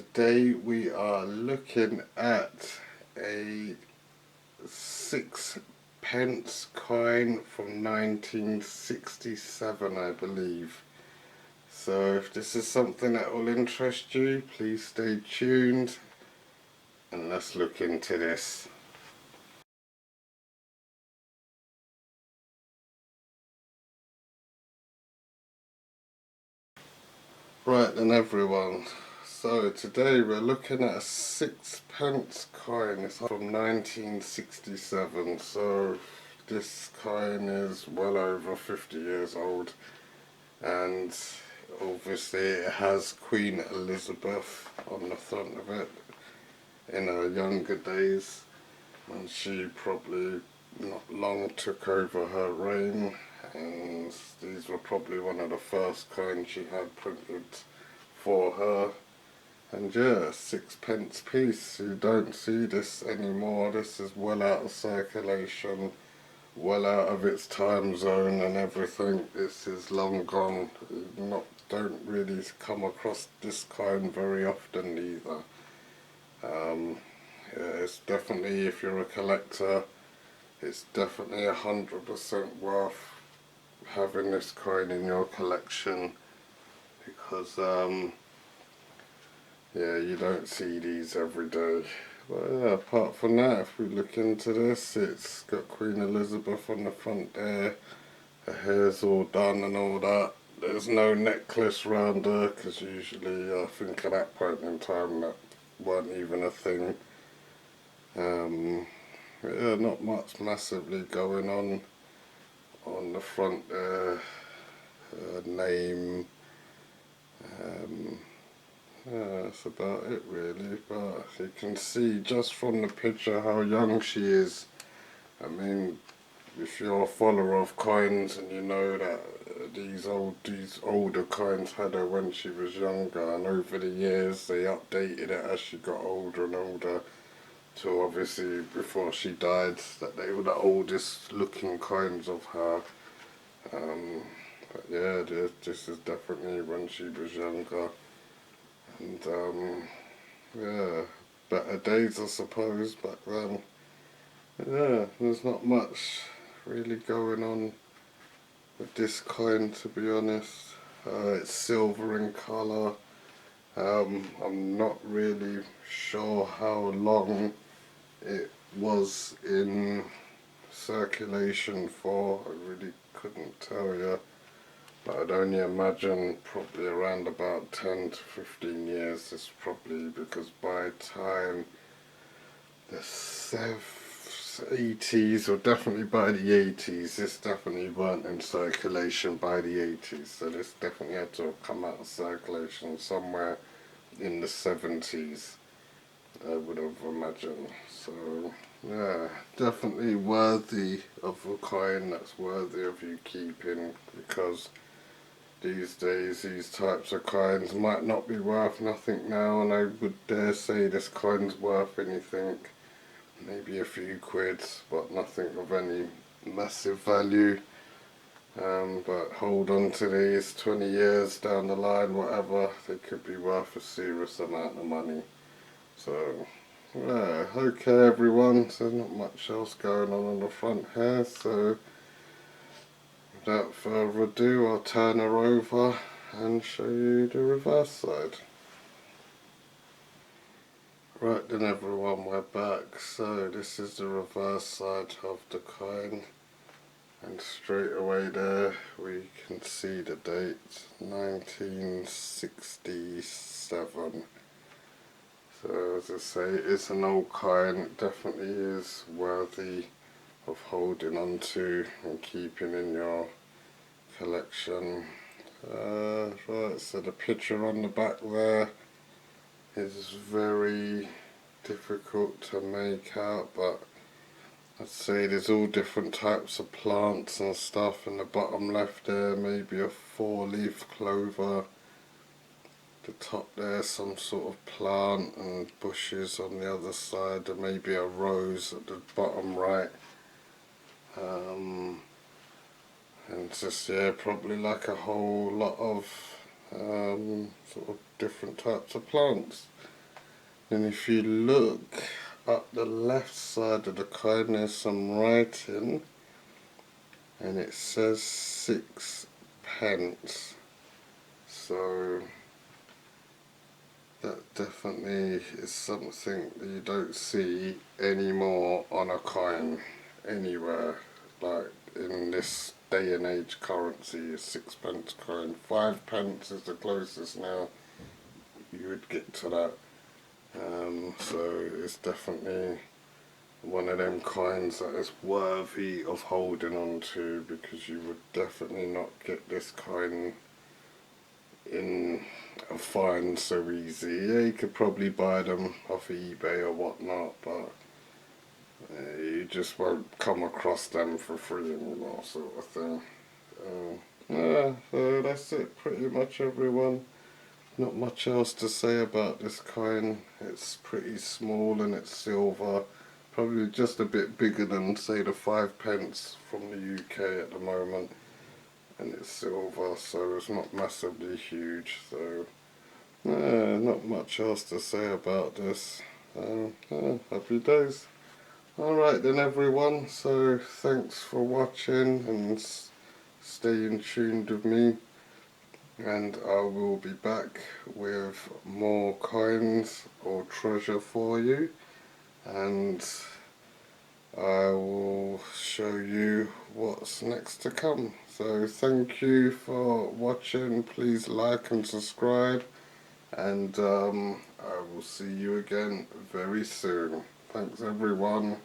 today we are looking at a 6 pence coin from 1967, I believe. So if this is something that will interest you, please stay tuned and let's look into this. Right then everyone, so today we're looking at a 6 pence coin. It's from 1967, so this coin is well over 50 years old, and obviously it has Queen Elizabeth on the front of it in her younger days, when she probably not long took over her reign, and these were probably one of the first coins she had printed for her. And yeah, 6 pence piece. You don't see this anymore. This is well out of circulation, well out of its time zone and everything. This is long gone. Don't really come across this coin very often either. Yeah, it's definitely, if you're a collector, it's definitely 100% worth having this coin in your collection, because yeah, you don't see these every day. But yeah, apart from that, if we look into this, it's got Queen Elizabeth on the front there. Her hair's all done and all that. There's no necklace round her, because usually I think at that point in time that weren't even a thing. Yeah, not much massively going on the front there. Name. Yeah, that's about it really, but you can see just from the picture how young she is. I mean, if you're a follower of coins and you know that these older coins had her when she was younger, and over the years they updated it as she got older and older, to obviously before she died that they were the oldest looking coins of her. But yeah, this is definitely when she was younger. And yeah, better days I suppose back then. Yeah, there's not much really going on with this coin, to be honest. It's silver in colour. I'm not really sure how long it was in circulation for. I really couldn't tell you. But I'd only imagine probably around about 10 to 15 years. It's probably because by time the 80s, or definitely by the 80s, this definitely weren't in circulation by the 80s. So this definitely had to have come out of circulation somewhere in the 70s, I would have imagined. So yeah, definitely worthy of a coin that's worthy of you keeping, because these days these types of coins might not be worth nothing now, and I would dare say this coin's worth anything, maybe a few quids, but nothing of any massive value. But hold on to these 20 years down the line, whatever, they could be worth a serious amount of money. So yeah, okay everyone, so not much else going on the front here, so without further ado, I'll turn her over and show you the reverse side. Right then everyone, we're back. So this is the reverse side of the coin, and straight away there we can see the date, 1967. So as I say, it's an old coin. It definitely is worthy of holding on to and keeping in your collection. Right, so the picture on the back there is very difficult to make out, but I'd say there's all different types of plants and stuff. In the bottom left there, maybe a 4-leaf clover. The top there, some sort of plant and bushes on the other side, and maybe a rose at the bottom right. And just, yeah, probably like a whole lot of sort of different types of plants. And if you look up the left side of the coin, there's some writing, and it says 6 pence. So that definitely is something that you don't see anymore on a coin anywhere. Like in this day and age, currency is 6 pence coin. 5 pence is the closest now you would get to that. So it's definitely one of them coins that is worthy of holding on to, because you would definitely not get this coin in a find so easy. Yeah, you could probably buy them off eBay or whatnot, but you just won't come across them for free anymore, sort of thing. Yeah, so that's it pretty much, everyone. Not much else to say about this coin. It's pretty small and it's silver. Probably just a bit bigger than, say, the 5 pence from the UK at the moment. And it's silver, so it's not massively huge. So, not much else to say about this. Happy days. Alright then, everyone. So, thanks for watching and staying tuned with me. And I will be back with more coins or treasure for you, and I will show you what's next to come. So thank you for watching. Please like and subscribe, and I will see you again very soon. Thanks, everyone.